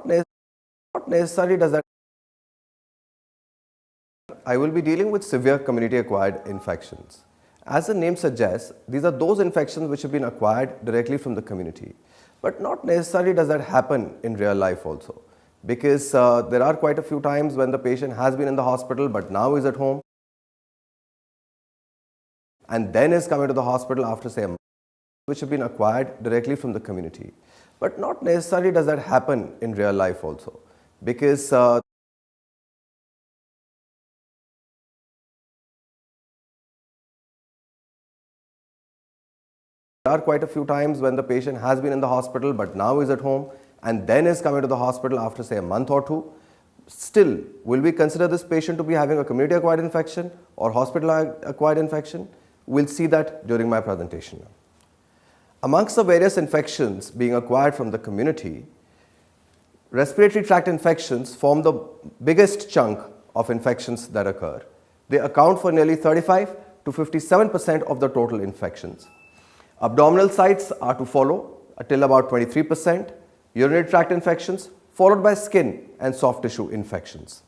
not necessarily does that. I will be dealing with severe community-acquired infections. As the name suggests, these are those infections which have been acquired directly from the community. But not necessarily does that happen in real life also, because there are quite a few times when the patient has been in the hospital but now is at home and then is coming to the hospital after, say, a month, which have been acquired directly from the community. But not necessarily does that happen in real life also, because there are quite a few times when the patient has been in the hospital but now is at home and then is coming to the hospital after, say, a month or two. Still, will we consider this patient to be having a community-acquired infection or hospital-acquired infection? We'll see that during my presentation. Amongst the various infections being acquired from the community, respiratory tract infections form the biggest chunk of infections that occur. They account for nearly 35 to 57% of the total infections. Abdominal sites are to follow till about 23%, urinary tract infections followed by skin and soft tissue infections.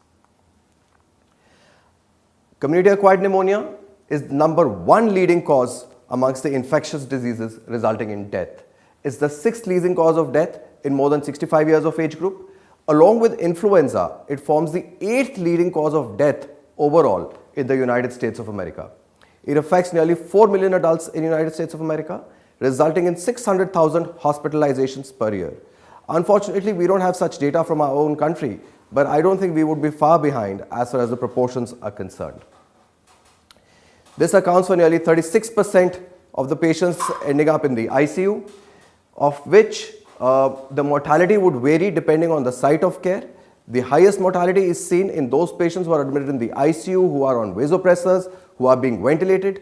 Community-acquired pneumonia is the #1 leading cause amongst the infectious diseases resulting in death. It's the 6th leading cause of death in more than 65 years of age group. Along with influenza, it forms the 8th leading cause of death overall in the United States of America. It affects nearly 4 million adults in the United States of America, resulting in 600,000 hospitalizations per year. Unfortunately, we don't have such data from our own country, but I don't think we would be far behind as far as the proportions are concerned. This accounts for nearly 36% of the patients ending up in the ICU, of which the mortality would vary depending on the site of care. The highest mortality is seen in those patients who are admitted in the ICU, who are on vasopressors, who are being ventilated,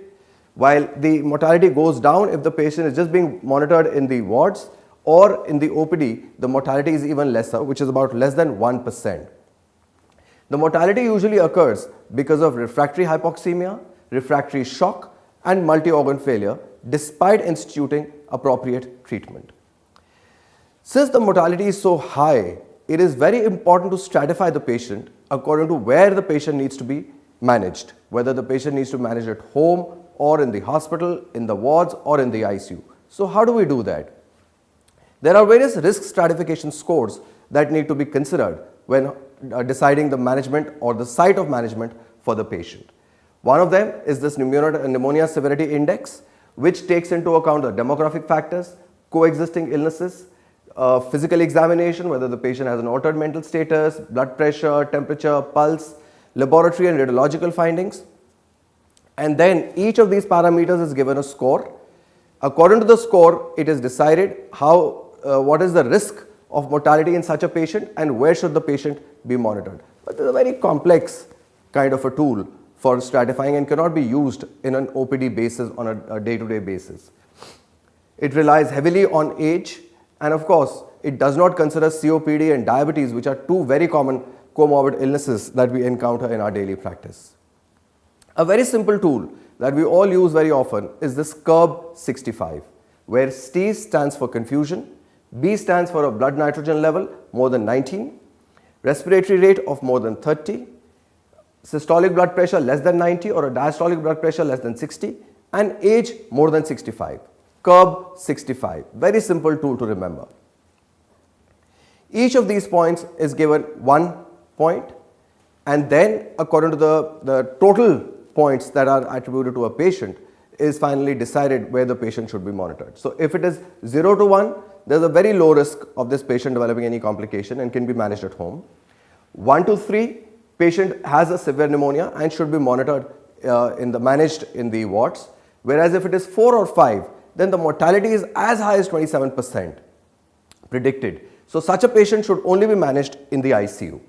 while the mortality goes down if the patient is just being monitored in the wards, or in the OPD, the mortality is even lesser, which is about less than 1%. The mortality usually occurs because of refractory hypoxemia, refractory shock, and multi-organ failure, despite instituting appropriate treatment. Since the mortality is so high, it is very important to stratify the patient according to where the patient needs to be managed, whether the patient needs to be managed at home or in the hospital, in the wards, or in the ICU. So how do we do that? There are various risk stratification scores that need to be considered when deciding the management or the site of management for the patient. One of them is this pneumonia severity index, which takes into account the demographic factors, coexisting illnesses, physical examination, whether the patient has an altered mental status, blood pressure, temperature, pulse, laboratory and radiological findings. And then each of these parameters is given a score. According to the score, it is decided what is the risk of mortality in such a patient and where should the patient be monitored. But it's a very complex kind of a tool for stratifying and cannot be used in an OPD basis on a day-to-day basis. It relies heavily on age, and of course, it does not consider COPD and diabetes, which are two very common comorbid illnesses that we encounter in our daily practice. A very simple tool that we all use very often is this CURB-65, where C stands for confusion, B stands for a blood nitrogen level more than 19, respiratory rate of more than 30, systolic blood pressure less than 90 or a diastolic blood pressure less than 60, and age more than 65. CURB-65, very simple tool to remember. Each of these points is given 1 point, and then according to the total points that are attributed to a patient is finally decided where the patient should be monitored. So if it is 0 to 1, there is a very low risk of this patient developing any complication and can be managed at home. 1 to 3, patient has a severe pneumonia and should be monitored managed in the wards. Whereas if it is 4 or 5, then the mortality is as high as 27% predicted. So such a patient should only be managed in the ICU.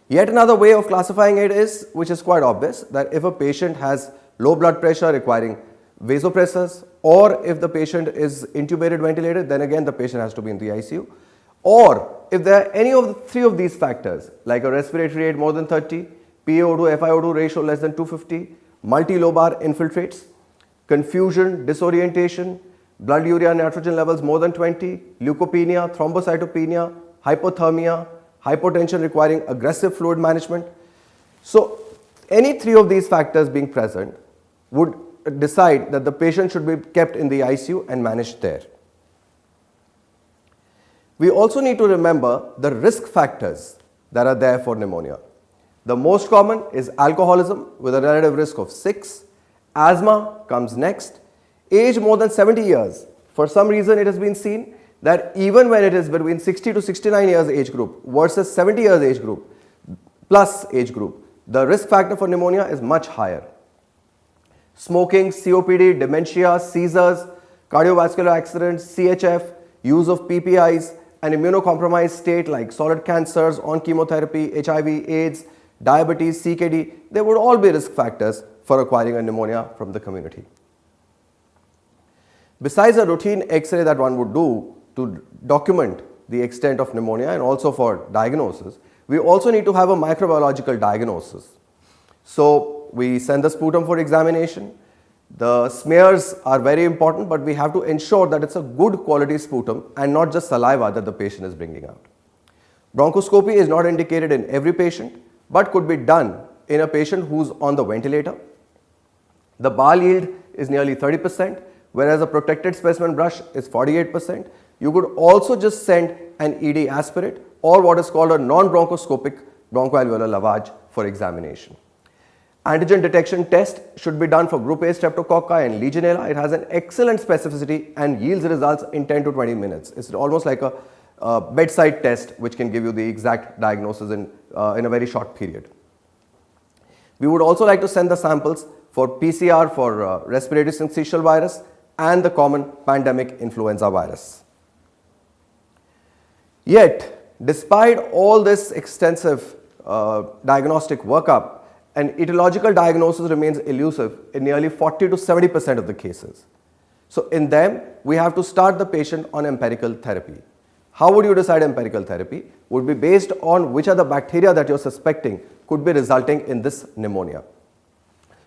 Yet another way of classifying it is, which is quite obvious, that if a patient has low blood pressure requiring vasopressors, or if the patient is intubated, ventilated, then again the patient has to be in the ICU. Or if there are any of the 3 of these factors, like a respiratory rate more than 30, PaO2 FiO2 ratio less than 250, multi-lobar infiltrates, confusion, disorientation, blood urea nitrogen levels more than 20, leukopenia, thrombocytopenia, hypothermia, hypotension requiring aggressive fluid management. So, any three of these factors being present would decide that the patient should be kept in the ICU and managed there. We also need to remember the risk factors that are there for pneumonia. The most common is alcoholism with a relative risk of 6. Asthma comes next. Age more than 70 years. For some reason it has been seen that even when it is between 60 to 69 years age group versus 70 years age group plus age group, the risk factor for pneumonia is much higher. Smoking, COPD, dementia, seizures, cardiovascular accidents, CHF, use of PPIs, an immunocompromised state like solid cancers, on chemotherapy, HIV, AIDS, diabetes, CKD, they would all be risk factors for acquiring a pneumonia from the community. Besides a routine X-ray that one would do to document the extent of pneumonia and also for diagnosis, we also need to have a microbiological diagnosis. So we send the sputum for examination. The smears are very important, but we have to ensure that it's a good quality sputum and not just saliva that the patient is bringing out. Bronchoscopy is not indicated in every patient, but could be done in a patient who's on the ventilator. The BAL yield is nearly 30%, whereas a protected specimen brush is 48%. You could also just send an ED aspirate or what is called a non-bronchoscopic bronchoalveolar lavage for examination. Antigen detection test should be done for group A streptococci and Legionella. It has an excellent specificity and yields results in 10 to 20 minutes. It's almost like a bedside test which can give you the exact diagnosis in a very short period. We would also like to send the samples for PCR for respiratory syncytial virus and the common pandemic influenza virus. Yet, despite all this extensive diagnostic workup, an etiological diagnosis remains elusive in nearly 40 to 70% of the cases. So in them, we have to start the patient on empirical therapy. How would you decide empirical therapy? Would be based on which are the bacteria that you're suspecting could be resulting in this pneumonia.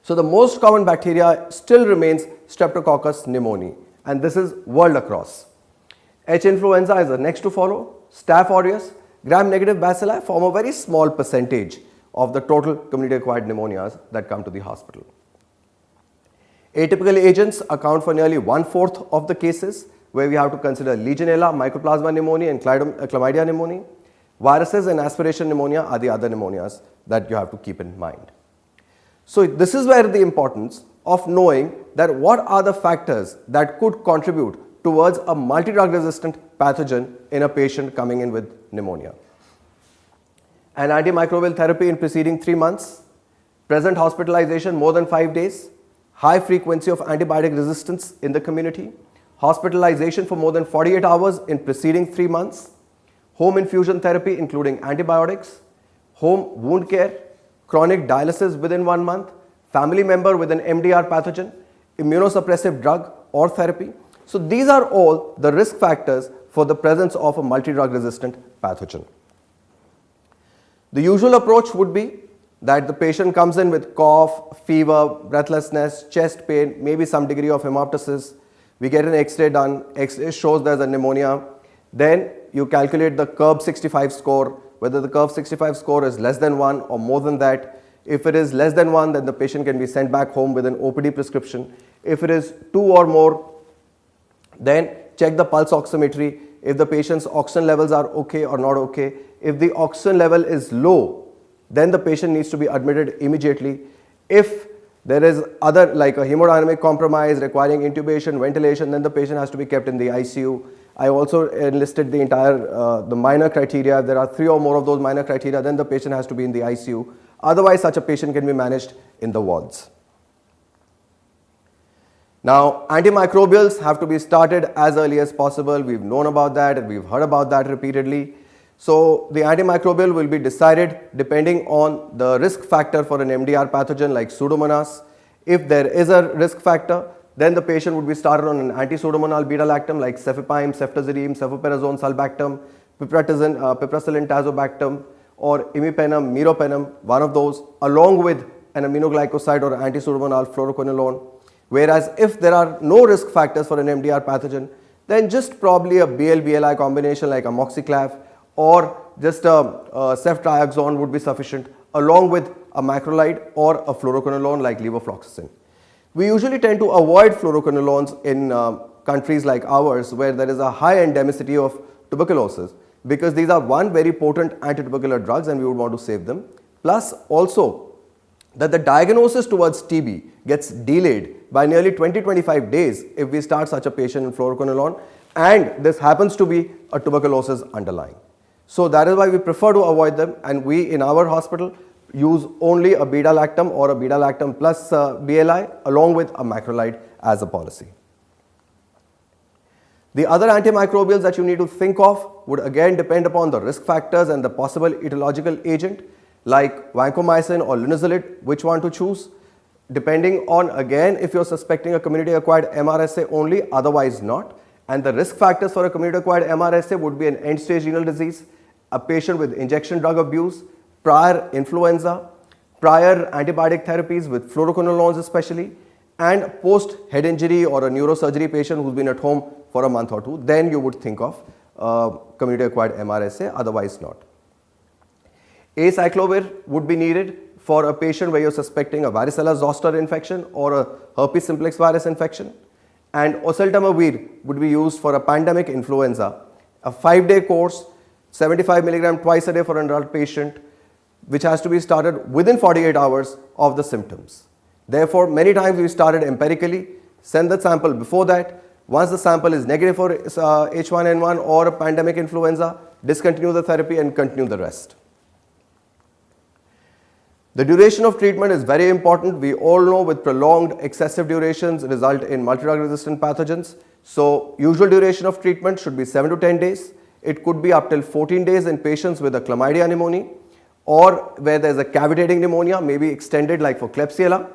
So the most common bacteria still remains Streptococcus pneumoniae, and this is world across. H. influenza is the next to follow. Staph aureus, gram-negative bacilli form a very small percentage of the total community-acquired pneumonias that come to the hospital. Atypical agents account for nearly 1/4 of the cases where we have to consider Legionella, Mycoplasma pneumoniae and Chlamydia pneumoniae. Viruses and aspiration pneumonia are the other pneumonias that you have to keep in mind. So this is where the importance of knowing that what are the factors that could contribute towards a multi-drug resistant pathogen in a patient coming in with pneumonia. An antimicrobial therapy in preceding 3 months, present hospitalization more than 5 days, high frequency of antibiotic resistance in the community, hospitalization for more than 48 hours in preceding 3 months, home infusion therapy including antibiotics, home wound care, chronic dialysis within 1 month, family member with an MDR pathogen, immunosuppressive drug or therapy. So these are all the risk factors for the presence of a multi-drug resistant pathogen. The usual approach would be that the patient comes in with cough, fever, breathlessness, chest pain, maybe some degree of hemoptysis. We get an X-ray done, X-ray shows there's a pneumonia. Then you calculate the Curb 65 score, whether the Curb 65 score is less than 1 or more than that. If it is less than 1, then the patient can be sent back home with an OPD prescription. If it is 2 or more, then check the pulse oximetry. If the patient's oxygen levels are okay or not okay. If the oxygen level is low, then the patient needs to be admitted immediately. If there is other like a hemodynamic compromise requiring intubation, ventilation, then the patient has to be kept in the ICU. I also enlisted the entire the minor criteria. If there are 3 or more of those minor criteria, then the patient has to be in the ICU. Otherwise, such a patient can be managed in the wards. Now, antimicrobials have to be started as early as possible. We've known about that and we've heard about that repeatedly. So, the antimicrobial will be decided depending on the risk factor for an MDR pathogen like Pseudomonas. If there is a risk factor, then the patient would be started on an anti-Pseudomonal beta-lactam like cefepime, ceftazidime, cefoperazone, sulbactam, piperacillin, tazobactam, or imipenem, meropenem, one of those, along with an aminoglycoside or anti-Pseudomonal fluoroquinolone. Whereas if there are no risk factors for an MDR pathogen, then just probably a BL-BLI combination like amoxiclav or just a ceftriaxone would be sufficient, along with a macrolide or a fluoroquinolone like levofloxacin. We usually tend to avoid fluoroquinolones in countries like ours where there is a high endemicity of tuberculosis, because these are one very potent antitubercular drugs and we would want to save them. Plus also that the diagnosis towards TB gets delayed by nearly 20-25 days if we start such a patient in fluoroquinolone, and this happens to be a tuberculosis underlying. So that is why we prefer to avoid them, and we in our hospital use only a beta-lactam or a beta-lactam plus BLI along with a macrolide as a policy. The other antimicrobials that you need to think of would again depend upon the risk factors and the possible etiological agent, like vancomycin or linezolid, which one to choose, depending on again if you're suspecting a community acquired MRSA only, otherwise not. And the risk factors for a community acquired MRSA would be an end stage renal disease, a patient with injection drug abuse, prior influenza, prior antibiotic therapies with fluoroquinolones especially, and post head injury or a neurosurgery patient who's been at home for a month or two. Then you would think of community acquired MRSA, otherwise not. Acyclovir would be needed for a patient where you're suspecting a varicella zoster infection or a herpes simplex virus infection, and oseltamivir would be used for a pandemic influenza, a 5-day course, 75 milligram twice a day for an adult patient, which has to be started within 48 hours of the symptoms. Therefore, many times we started empirically, send the sample before that. Once the sample is negative for H1N1 or a pandemic influenza, discontinue the therapy and continue the rest. The duration of treatment is very important. We all know with prolonged excessive durations result in multi-drug resistant pathogens. So usual duration of treatment should be 7 to 10 days. It could be up till 14 days in patients with a chlamydia pneumoniae, or where there is a cavitating pneumonia, maybe extended like for Klebsiella.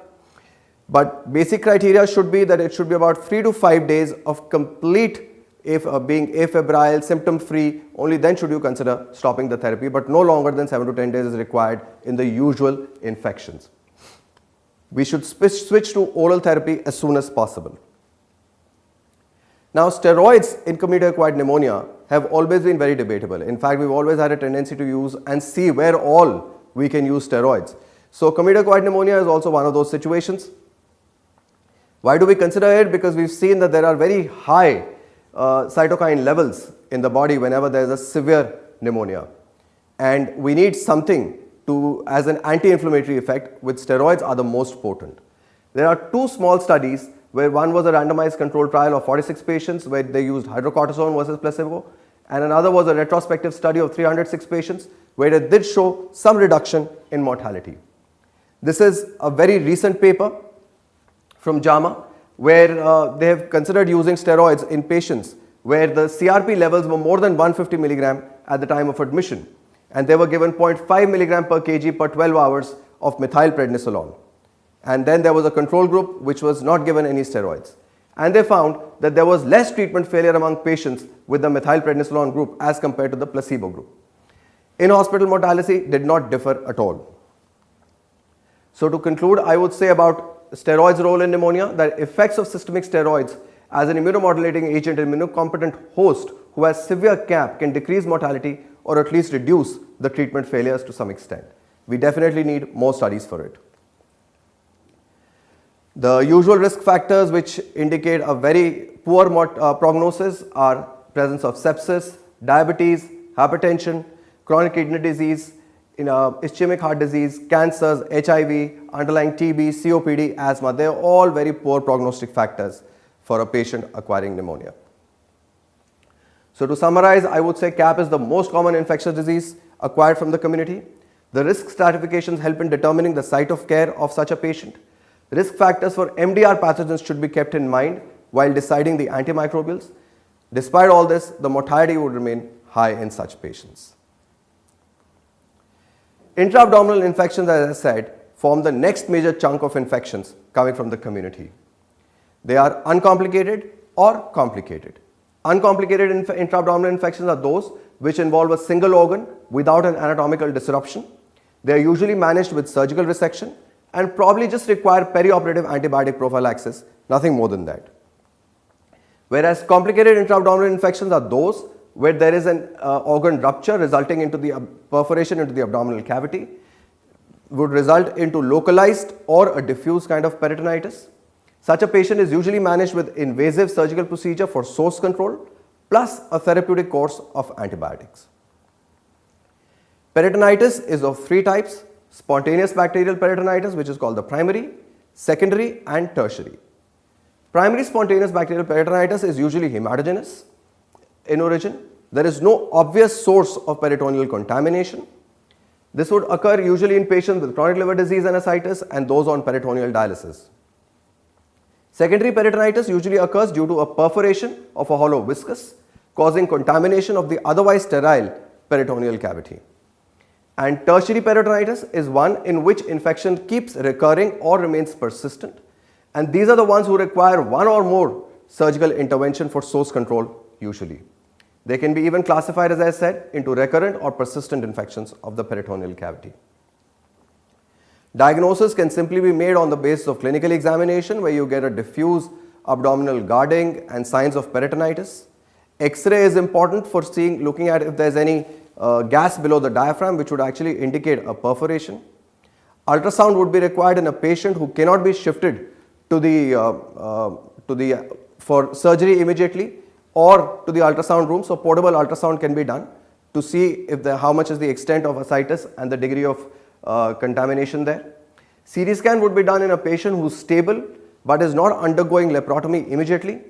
But basic criteria should be that it should be about 3 to 5 days of complete being afebrile, symptom free. Only then should you consider stopping the therapy, but no longer than 7 to 10 days is required in the usual infections. We should switch to oral therapy as soon as possible. Now, steroids in community acquired pneumonia have always been very debatable. In fact, we've always had a tendency to use and see where all we can use steroids. So community acquired pneumonia is also one of those situations. Why do we consider it? Because we've seen that there are very high cytokine levels in the body whenever there is a severe pneumonia, and we need something to as an anti-inflammatory effect, which steroids are the most potent. There are 2 small studies where one was a randomized controlled trial of 46 patients where they used hydrocortisone versus placebo, and another was a retrospective study of 306 patients where it did show some reduction in mortality. This is a very recent paper from JAMA where they have considered using steroids in patients where the CRP levels were more than 150 milligram at the time of admission, and they were given 0.5 milligram per kg per 12 hours of methylprednisolone. And then there was a control group which was not given any steroids, and they found that there was less treatment failure among patients with the methylprednisolone group as compared to the placebo group. In-hospital mortality did not differ at all. So to conclude, I would say about steroids' role in pneumonia, that effects of systemic steroids as an immunomodulating agent in immunocompetent host who has severe CAP can decrease mortality or at least reduce the treatment failures to some extent. We definitely need more studies for it. The usual risk factors which indicate a very poor prognosis are presence of sepsis, diabetes, hypertension, chronic kidney disease, ischemic heart disease, cancers, HIV, underlying TB, COPD, asthma. They are all very poor prognostic factors for a patient acquiring pneumonia. So to summarize, I would say CAP is the most common infectious disease acquired from the community. The risk stratifications help in determining the site of care of such a patient. Risk factors for MDR pathogens should be kept in mind while deciding the antimicrobials. Despite all this, the mortality would remain high in such patients. Intra-abdominal infections, as I said, form the next major chunk of infections coming from the community. They are uncomplicated or complicated. Uncomplicated intra-abdominal infections are those which involve a single organ without an anatomical disruption. They are usually managed with surgical resection and probably just require perioperative antibiotic prophylaxis, nothing more than that. Whereas complicated intra-abdominal infections are those where there is an organ rupture resulting into the perforation into the abdominal cavity, would result into localized or a diffuse kind of peritonitis. Such a patient is usually managed with invasive surgical procedure for source control plus a therapeutic course of antibiotics. Peritonitis is of three types: spontaneous bacterial peritonitis, which is called the primary, secondary and tertiary. Primary spontaneous bacterial peritonitis is usually hematogenous in origin. There is no obvious source of peritoneal contamination. This would occur usually in patients with chronic liver disease and ascites and those on peritoneal dialysis. Secondary peritonitis usually occurs due to a perforation of a hollow viscus, causing contamination of the otherwise sterile peritoneal cavity. And tertiary peritonitis is one in which infection keeps recurring or remains persistent, and these are the ones who require one or more surgical intervention for source control usually. They can be even classified, as I said, into recurrent or persistent infections of the peritoneal cavity. Diagnosis can simply be made on the basis of clinical examination, where you get a diffuse abdominal guarding and signs of peritonitis. X-ray is important for looking at if there is any gas below the diaphragm, which would actually indicate a perforation. Ultrasound would be required in a patient who cannot be shifted for surgery immediately or to the ultrasound room. So portable ultrasound can be done to see if how much is the extent of ascites and the degree of contamination there. CT scan would be done in a patient who is stable but is not undergoing laparotomy immediately.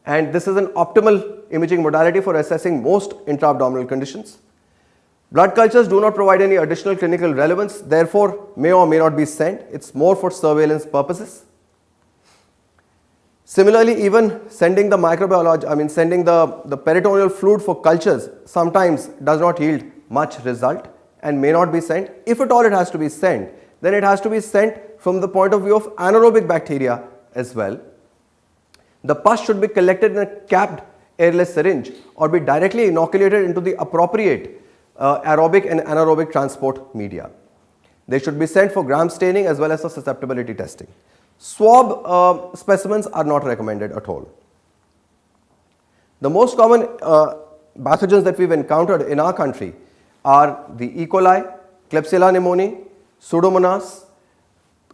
And this is an optimal imaging modality for assessing most intra-abdominal conditions. Blood cultures do not provide any additional clinical relevance, therefore may or may not be sent. It's more for surveillance purposes. Similarly, even sending the sending the peritoneal fluid for cultures sometimes does not yield much result and may not be sent. If at all it has to be sent, then it has to be sent from the point of view of anaerobic bacteria as well. The pus should be collected in a capped airless syringe or be directly inoculated into the appropriate aerobic and anaerobic transport media. They should be sent for gram staining as well as for susceptibility testing. Swab specimens are not recommended at all. The most common pathogens that we've encountered in our country are the E. coli, Klebsiella pneumoniae, Pseudomonas,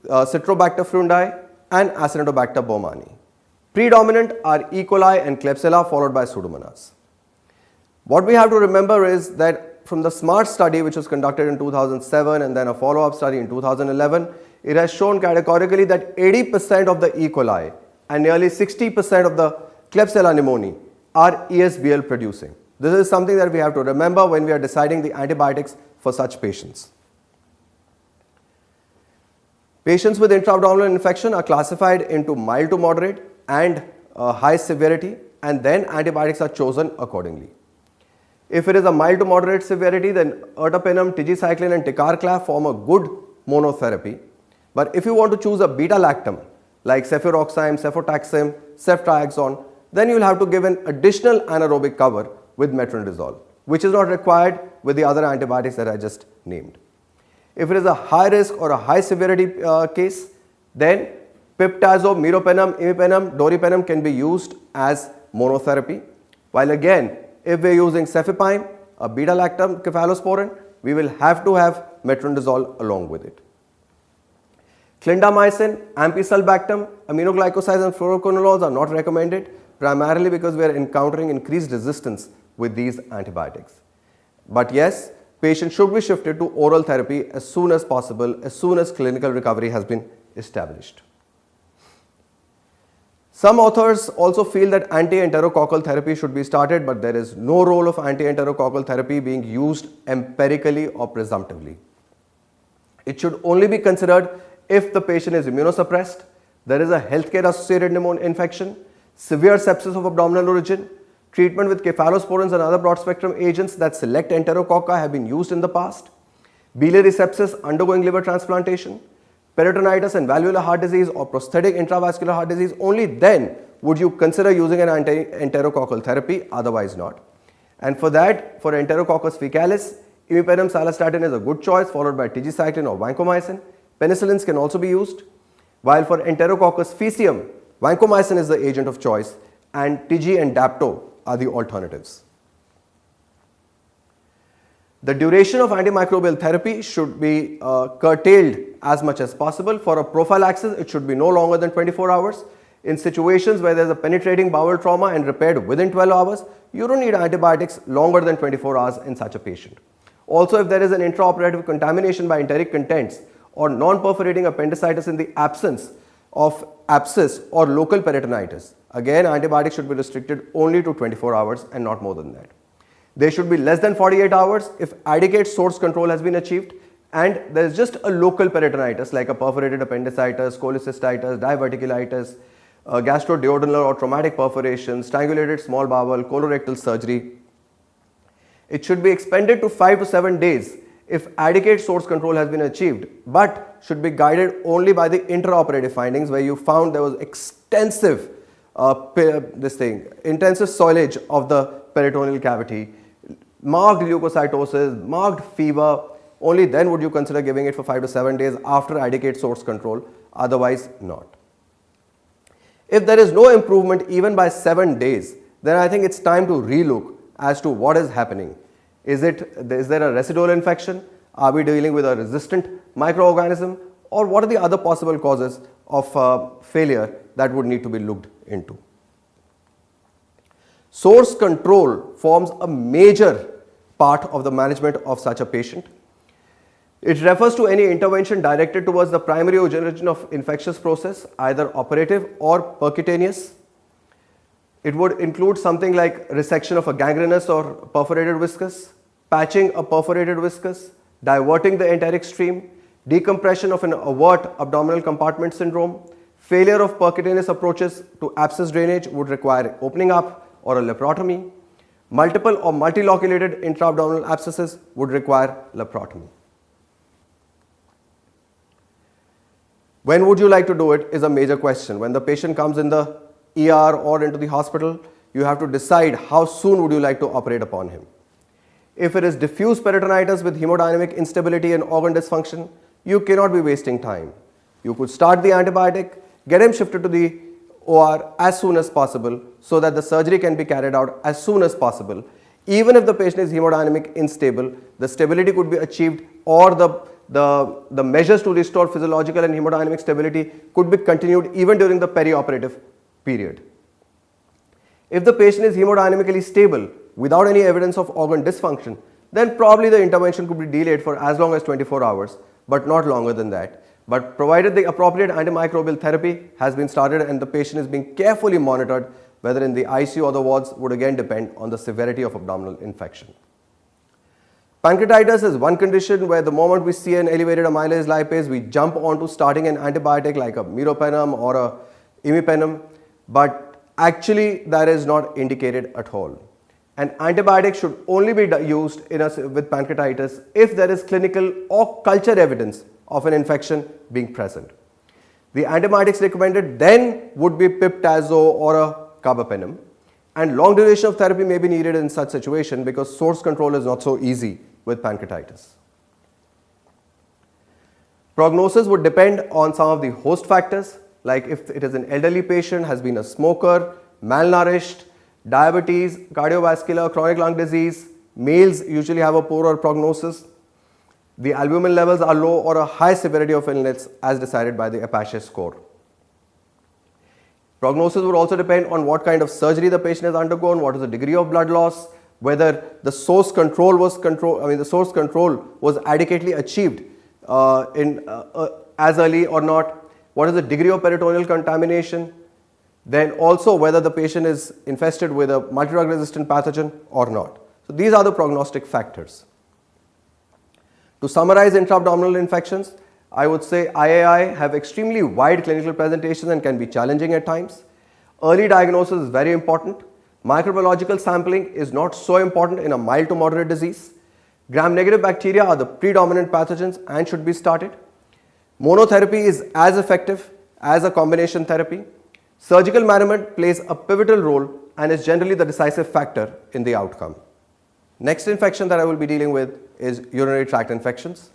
Citrobacter frundi and Acinetobacter baumannii. Predominant are E. coli and Klebsiella, followed by Pseudomonas. What we have to remember is that from the SMART study, which was conducted in 2007 and then a follow-up study in 2011, it has shown categorically that 80% of the E. coli and nearly 60% of the Klebsiella pneumoniae are ESBL producing. This is something that we have to remember when we are deciding the antibiotics for such patients. Patients with intra-abdominal infection are classified into mild to moderate and high severity, and then antibiotics are chosen accordingly. If it is a mild to moderate severity, then ertapenem, tigecycline and ticarclav form a good monotherapy. But if you want to choose a beta-lactam like cefuroxime, cefotaxime, ceftriaxone, then you will have to give an additional anaerobic cover with metronidazole, which is not required with the other antibiotics that I just named. If it is a high risk or a high severity case, then piptazo, meropenem, imipenem, doripenem can be used as monotherapy. While again, if we are using cefepime, a beta-lactam cephalosporin, we will have to have metronidazole along with it. Clindamycin, ampicillin, aminoglycosides and fluoroquinolones are not recommended, primarily because we are encountering increased resistance with these antibiotics. But yes, patients should be shifted to oral therapy as soon as possible, as soon as clinical recovery has been established. Some authors also feel that anti-enterococcal therapy should be started, but there is no role of anti-enterococcal therapy being used empirically or presumptively. It should only be considered if the patient is immunosuppressed, there is a healthcare associated pneumonia infection, severe sepsis of abdominal origin, treatment with cephalosporins and other broad spectrum agents that select enterococci have been used in the past, biliary sepsis undergoing liver transplantation, peritonitis and valvular heart disease or prosthetic intravascular heart disease. Only then would you consider using an anti-enterococcal therapy, otherwise not. And for that, for Enterococcus faecalis, imipenem cilastatin is a good choice, followed by tigecycline or vancomycin. penicillins can also be used, while for Enterococcus faecium, vancomycin is the agent of choice and TG and Dapto are the alternatives. The duration of antimicrobial therapy should be curtailed as much as possible. For a prophylaxis, it should be no longer than 24 hours. In situations where there is a penetrating bowel trauma and repaired within 12 hours, you don't need antibiotics longer than 24 hours in such a patient. Also, if there is an intraoperative contamination by enteric contents or non-perforating appendicitis in the absence of abscess or local peritonitis, again antibiotics should be restricted only to 24 hours and not more than that. They should be less than 48 hours if adequate source control has been achieved and there is just a local peritonitis like a perforated appendicitis, cholecystitis, diverticulitis, gastroduodenal or traumatic perforation, strangulated small bowel, colorectal surgery. It should be expanded to 5 to 7 days if adequate source control has been achieved, but should be guided only by the intraoperative findings where you found there was extensive intensive soilage of the peritoneal cavity, marked leukocytosis, marked fever. Only then would you consider giving it for 5 to 7 days after adequate source control, otherwise not. If there is no improvement even by 7 days, then I think it's time to relook as to what is happening. Is there a residual infection? Are we dealing with a resistant microorganism? Or what are the other possible causes of failure that would need to be looked into? Source control forms a major part of the management of such a patient. It refers to any intervention directed towards the primary origin of infectious process, either operative or percutaneous. It would include something like resection of a gangrenous or perforated viscus, patching a perforated viscus, diverting the enteric stream, decompression of an overt abdominal compartment syndrome. Failure of percutaneous approaches to abscess drainage would require opening up or a laparotomy. Multiple or multiloculated intra-abdominal abscesses would require laparotomy. When would you like to do it is a major question. When the patient comes in the ER or into the hospital, you have to decide how soon would you like to operate upon him. If it is diffuse peritonitis with hemodynamic instability and organ dysfunction, you cannot be wasting time. You could start the antibiotic, get him shifted to the OR as soon as possible so that the surgery can be carried out as soon as possible. Even if the patient is hemodynamic unstable, the stability could be achieved or the measures to restore physiological and hemodynamic stability could be continued even during the perioperative period. If the patient is hemodynamically stable without any evidence of organ dysfunction, then probably the intervention could be delayed for as long as 24 hours, but not longer than that. But provided the appropriate antimicrobial therapy has been started and the patient is being carefully monitored, whether in the ICU or the wards would again depend on the severity of abdominal infection. Pancreatitis is one condition where the moment we see an elevated amylase lipase, we jump onto starting an antibiotic like a meropenem or a imipenem, but actually that is not indicated at all. An antibiotic should only be used with pancreatitis if there is clinical or culture evidence of an infection being present. The antibiotics recommended then would be piptazo or a carbapenem, and long duration of therapy may be needed in such situation because source control is not so easy with pancreatitis. Prognosis would depend on some of the host factors, like if it is an elderly patient, has been a smoker, malnourished, diabetes, cardiovascular, chronic lung disease. Males usually have a poorer prognosis. The albumin levels are low or a high severity of illness as decided by the Apache score. Prognosis would also depend on what kind of surgery the patient has undergone, what is the degree of blood loss, whether the source control was adequately achieved as early or not, what is the degree of peritoneal contamination, then also whether the patient is infested with a multi-drug resistant pathogen or not. So these are the prognostic factors. To summarize intra-abdominal infections, I would say IAI have extremely wide clinical presentations and can be challenging at times. Early diagnosis is very important. Microbiological sampling is not so important in a mild to moderate disease. Gram-negative bacteria are the predominant pathogens and should be started. Monotherapy is as effective as a combination therapy. Surgical management plays a pivotal role and is generally the decisive factor in the outcome. Next infection that I will be dealing with is urinary tract infections.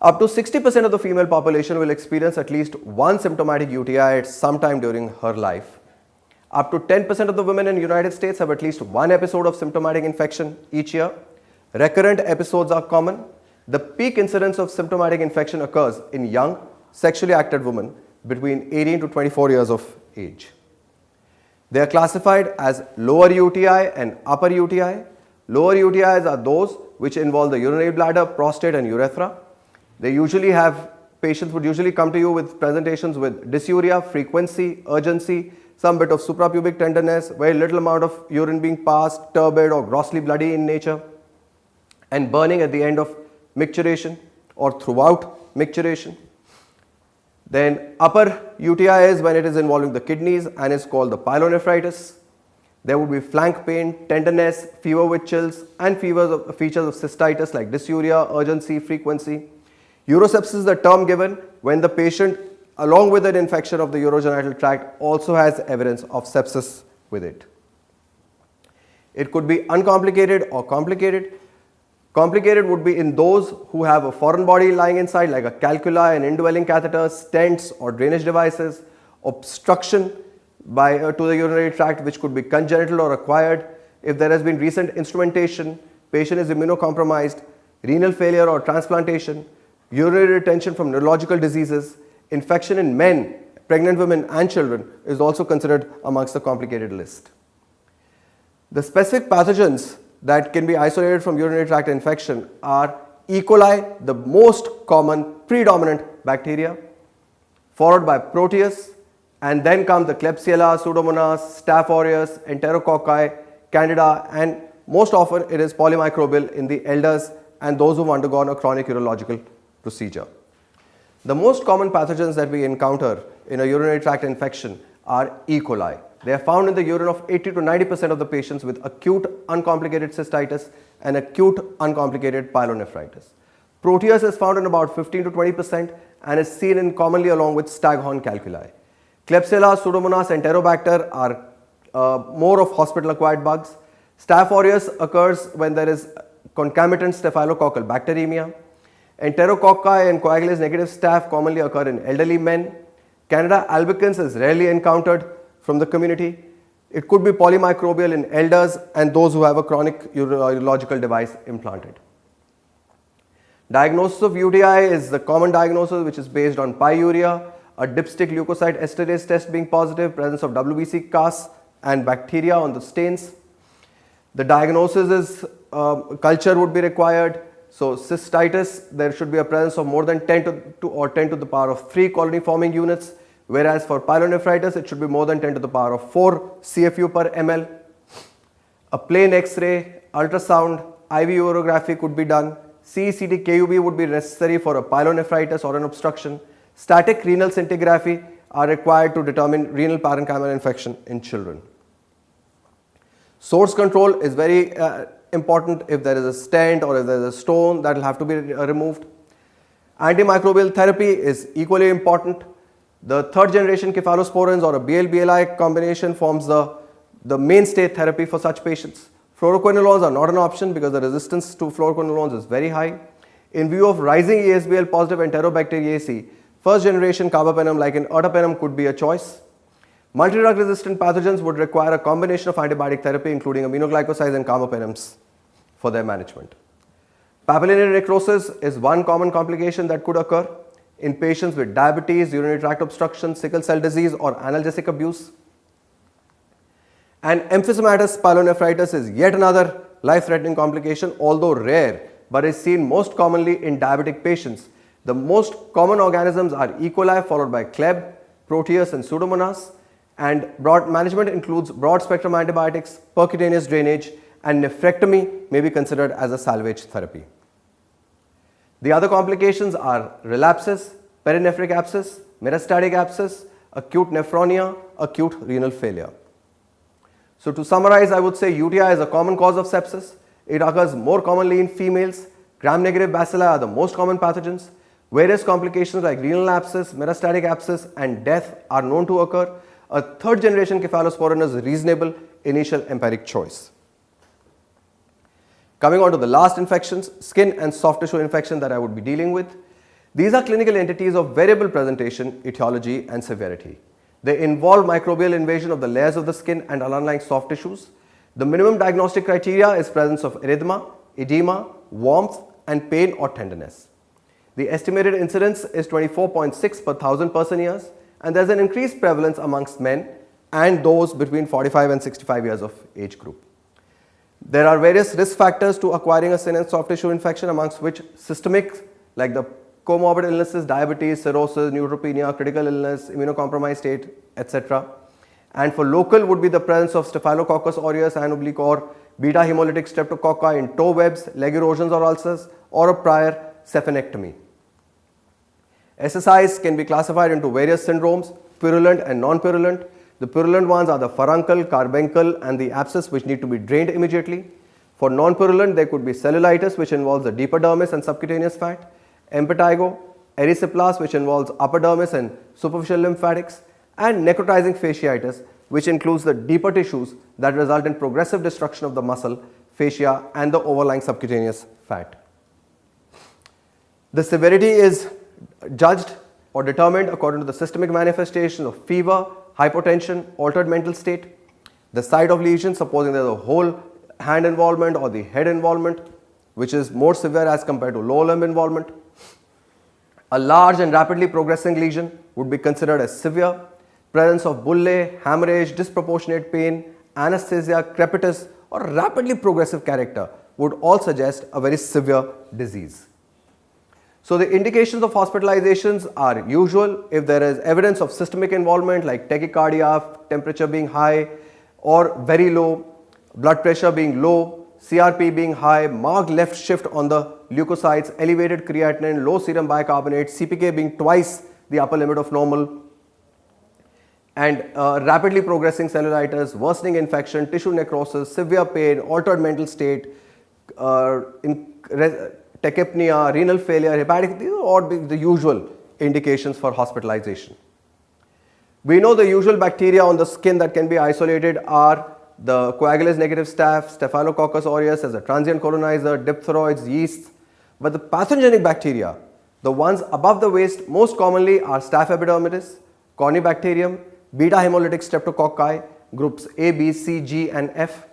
Up to 60% of the female population will experience at least one symptomatic UTI at some time during her life. Up to 10% of the women in the United States have at least one episode of symptomatic infection each year. Recurrent episodes are common. The peak incidence of symptomatic infection occurs in young, sexually active women between 18 to 24 years of age. They are classified as lower UTI and upper UTI. Lower UTIs are those which involve the urinary bladder, prostate and urethra. Patients would usually come to you with presentations with dysuria, frequency, urgency, some bit of suprapubic tenderness, very little amount of urine being passed, turbid or grossly bloody in nature, and burning at the end of micturition or throughout micturition. Then upper UTI is when it is involving the kidneys and is called the pyelonephritis. There would be flank pain, tenderness, fever with chills and features of cystitis like dysuria, urgency, frequency. Urosepsis is the term given when the patient along with an infection of the urogenital tract also has evidence of sepsis with it. It could be uncomplicated or complicated. Complicated would be in those who have a foreign body lying inside like a calculi, an indwelling catheter, stents or drainage devices, obstruction to the urinary tract which could be congenital or acquired. If there has been recent instrumentation, patient is immunocompromised, renal failure or transplantation, urinary retention from neurological diseases, infection in men, pregnant women and children is also considered amongst the complicated list. The specific pathogens that can be isolated from urinary tract infection are E. coli, the most common predominant bacteria, followed by Proteus, and then come the Klebsiella, Pseudomonas, Staph aureus, Enterococci, Candida, and most often it is polymicrobial in the elders and those who have undergone a chronic urological procedure. The most common pathogens that we encounter in a urinary tract infection are E. coli. They are found in the urine of 80 to 90% of the patients with acute uncomplicated cystitis and acute uncomplicated pyelonephritis. Proteus is found in about 15 to 20% and is seen commonly along with staghorn calculi. Klebsiella, Pseudomonas, and Enterobacter are more of hospital-acquired bugs. Staph aureus occurs when there is concomitant staphylococcal bacteremia. Enterococci and coagulase negative staph commonly occur in elderly men. Candida albicans is rarely encountered from the community. It could be polymicrobial in elders and those who have a chronic urological device implanted. Diagnosis of UTI is the common diagnosis which is based on pyuria, a dipstick leukocyte esterase test being positive, presence of WBC casts and bacteria on the stains. The diagnosis is culture would be required. So cystitis, there should be a presence of more than 10 to the power of 3 colony forming units, whereas for pyelonephritis it should be more than 10 to the power of 4 CFU per ml. A plain X-ray, ultrasound, IV urography could be done. CECT KUB would be necessary for a pyelonephritis or an obstruction. Static renal scintigraphy are required to determine renal parenchymal infection in children. Source control is very important. If there is a stent or if there is a stone, that will have to be removed. Antimicrobial therapy is equally important. The third generation cephalosporins or a BL-BLI combination forms the mainstay therapy for such patients. Fluoroquinolones are not an option because the resistance to fluoroquinolones is very high. In view of rising ESBL positive Enterobacteriaceae, first generation carbapenem like in ertapenem could be a choice. Multi-drug resistant pathogens would require a combination of antibiotic therapy including aminoglycosides and carbapenems for their management. Papillary necrosis is one common complication that could occur in patients with diabetes, urinary tract obstruction, sickle cell disease or analgesic abuse. And emphysematous pyelonephritis is yet another life-threatening complication, although rare, but is seen most commonly in diabetic patients. The most common organisms are E. coli followed by Kleb, Proteus and Pseudomonas, and broad management includes broad spectrum antibiotics, percutaneous drainage, and nephrectomy may be considered as a salvage therapy. The other complications are relapses, perinephric abscess, metastatic abscess, acute nephronia, acute renal failure. So to summarize, I would say UTI is a common cause of sepsis. It occurs more commonly in females. Gram-negative bacilli are the most common pathogens. Various complications like renal abscess, metastatic abscess and death are known to occur. A third generation cephalosporin is a reasonable initial empiric choice. Coming on to the last infections, skin and soft tissue infection that I would be dealing with. These are clinical entities of variable presentation, etiology, and severity. They involve microbial invasion of the layers of the skin and underlying soft tissues. The minimum diagnostic criteria is presence of erythema, edema, warmth, and pain or tenderness. The estimated incidence is 24.6 per 1,000 person years, and there is an increased prevalence amongst men and those between 45 and 65 years of age group. There are various risk factors to acquiring a skin and soft tissue infection, amongst which systemic, like the comorbid illnesses, diabetes, cirrhosis, neutropenia, critical illness, immunocompromised state, etc. And for local would be the presence of Staphylococcus aureus and oblique or beta hemolytic streptococci in toe webs, leg erosions or ulcers, or a prior sphenectomy. SSIs can be classified into various syndromes, purulent and non-purulent. The purulent ones are the furuncle, carbuncle, and the abscess, which need to be drained immediately. For non-purulent, there could be cellulitis, which involves the deeper dermis and subcutaneous fat, impetigo, erysipelas, which involves upper dermis and superficial lymphatics, and necrotizing fasciitis, which includes the deeper tissues that result in progressive destruction of the muscle, fascia, and the overlying subcutaneous fat. The severity is judged or determined according to the systemic manifestations of fever, hypotension, altered mental state, the site of lesion, supposing there is a whole hand involvement or the head involvement, which is more severe as compared to lower limb involvement. A large and rapidly progressing lesion would be considered as severe. Presence of bullae, hemorrhage, disproportionate pain, anesthesia, crepitus, or rapidly progressive character would all suggest a very severe disease. So the indications of hospitalizations are usual if there is evidence of systemic involvement like tachycardia, temperature being high or very low, blood pressure being low, CRP being high, marked left shift on the leukocytes, elevated creatinine, low serum bicarbonate, CPK being twice the upper limit of normal, and rapidly progressing cellulitis, worsening infection, tissue necrosis, severe pain, altered mental state, tachypnea, renal failure, hepatic, these are all the usual indications for hospitalization. We know the usual bacteria on the skin that can be isolated are the coagulase negative staph, Staphylococcus aureus as a transient colonizer, diphtheroids, yeasts, but the pathogenic bacteria, the ones above the waist most commonly are Staph epidermidis, Corynebacterium, beta hemolytic streptococci, groups A, B, C, G, and F.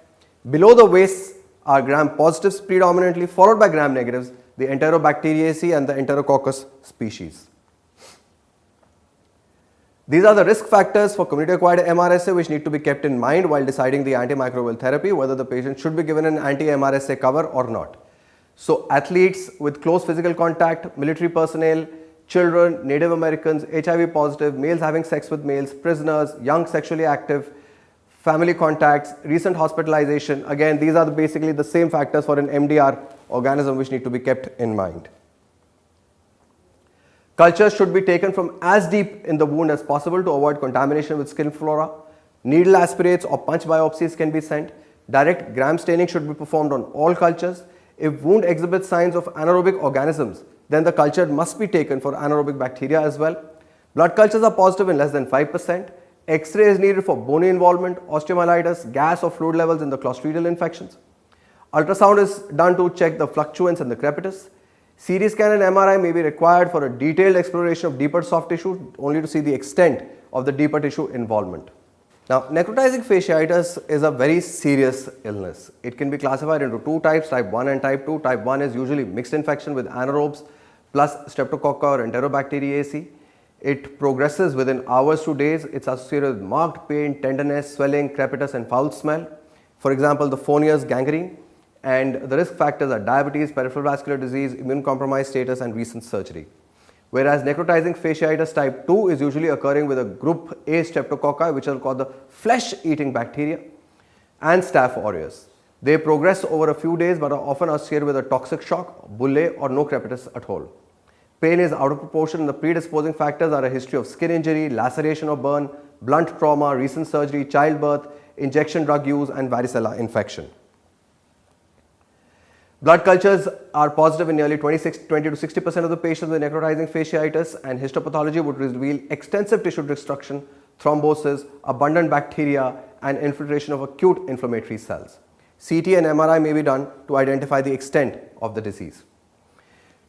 Below the waist are gram positives predominantly, followed by gram negatives, the Enterobacteriaceae and the Enterococcus species. These are the risk factors for community-acquired MRSA which need to be kept in mind while deciding the antimicrobial therapy, whether the patient should be given an anti-MRSA cover or not. So athletes with close physical contact, military personnel, children, Native Americans, HIV positive, males having sex with males, prisoners, young sexually active, family contacts, recent hospitalization. Again, these are basically the same factors for an MDR organism which need to be kept in mind. Cultures should be taken from as deep in the wound as possible to avoid contamination with skin flora. Needle aspirates or punch biopsies can be sent. Direct gram staining should be performed on all cultures. If wound exhibits signs of anaerobic organisms, then the culture must be taken for anaerobic bacteria as well. Blood cultures are positive in less than 5%. X-ray is needed for bony involvement, osteomyelitis, gas or fluid levels in the clostridial infections. Ultrasound is done to check the fluctuance and the crepitus. CT scan and MRI may be required for a detailed exploration of deeper soft tissue, only to see the extent of the deeper tissue involvement. Now, necrotizing fasciitis is a very serious illness. It can be classified into two types, type 1 and type 2. Type 1 is usually mixed infection with anaerobes plus streptococci or Enterobacteriaceae. It progresses within hours to days. It's associated with marked pain, tenderness, swelling, crepitus, and foul smell. For example, the Fournier's gangrene. And the risk factors are diabetes, peripheral vascular disease, immune-compromised status, and recent surgery. Whereas necrotizing fasciitis type 2 is usually occurring with a group A streptococci, which are called the flesh-eating bacteria, and Staph aureus. They progress over a few days but are often associated with a toxic shock, bullae, or no crepitus at all. Pain is out of proportion. The predisposing factors are a history of skin injury, laceration or burn, blunt trauma, recent surgery, childbirth, injection drug use, and varicella infection. Blood cultures are positive in nearly 20 to 60% of the patients with necrotizing fasciitis, and histopathology would reveal extensive tissue destruction, thrombosis, abundant bacteria, and infiltration of acute inflammatory cells. CT and MRI may be done to identify the extent of the disease.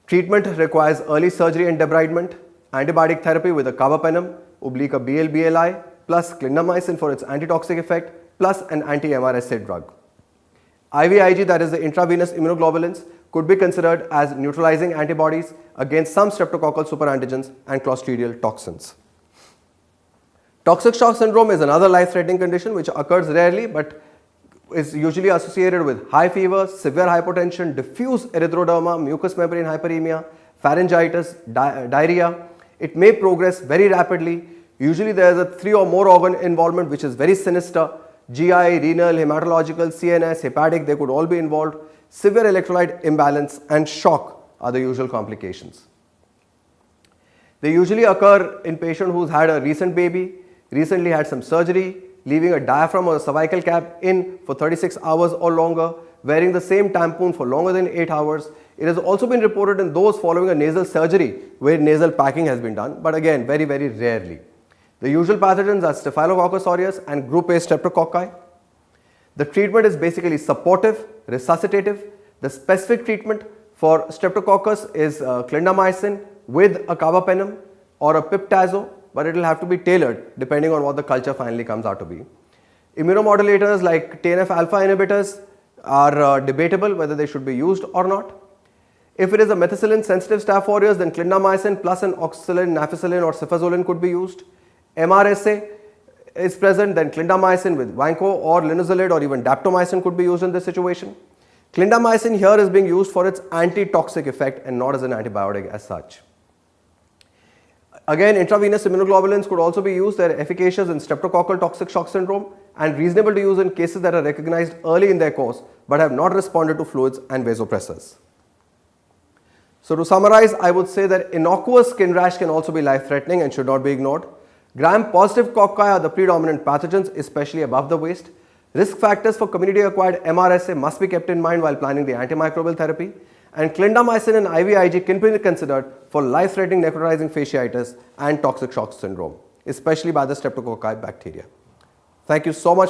Treatment requires early surgery and debridement, antibiotic therapy with a carbapenem, oblique a BLBLI, plus clindamycin for its antitoxic effect, plus an anti-MRSA drug. IVIG, that is the intravenous immunoglobulins, could be considered as neutralizing antibodies against some streptococcal superantigens and clostridial toxins. Toxic shock syndrome is another life-threatening condition which occurs rarely but is usually associated with high fever, severe hypotension, diffuse erythroderma, mucous membrane hyperemia, pharyngitis, diarrhea. It may progress very rapidly. Usually there is a 3 or more organ involvement which is very sinister. GI, renal, hematological, CNS, hepatic, they could all be involved. Severe electrolyte imbalance and shock are the usual complications. They usually occur in patient who's had a recent baby, recently had some surgery, leaving a diaphragm or a cervical cap in for 36 hours or longer, wearing the same tampon for longer than 8 hours. It has also been reported in those following a nasal surgery where nasal packing has been done, but again very rarely. The usual pathogens are Staphylococcus aureus and group A streptococci. The treatment is basically supportive, resuscitative. The specific treatment for streptococcus is clindamycin with a carbapenem or a piptazo, but it will have to be tailored depending on what the culture finally comes out to be. Immunomodulators like TNF-alpha inhibitors are debatable whether they should be used or not. If it is a methicillin sensitive Staph aureus, then clindamycin plus an oxacillin, nafcillin or cefazolin could be used. MRSA is present, then clindamycin with vanco or linezolid or even daptomycin could be used in this situation. Clindamycin here is being used for its anti-toxic effect and not as an antibiotic as such. Again, intravenous immunoglobulins could also be used. They are efficacious in streptococcal toxic shock syndrome and reasonable to use in cases that are recognized early in their course but have not responded to fluids and vasopressors. So to summarize, I would say that innocuous skin rash can also be life-threatening and should not be ignored. Gram-positive cocci are the predominant pathogens, especially above the waist. Risk factors for community-acquired MRSA must be kept in mind while planning the antimicrobial therapy. And clindamycin and IVIG can be considered for life-threatening necrotizing fasciitis and toxic shock syndrome, especially by the streptococci bacteria. Thank you so much.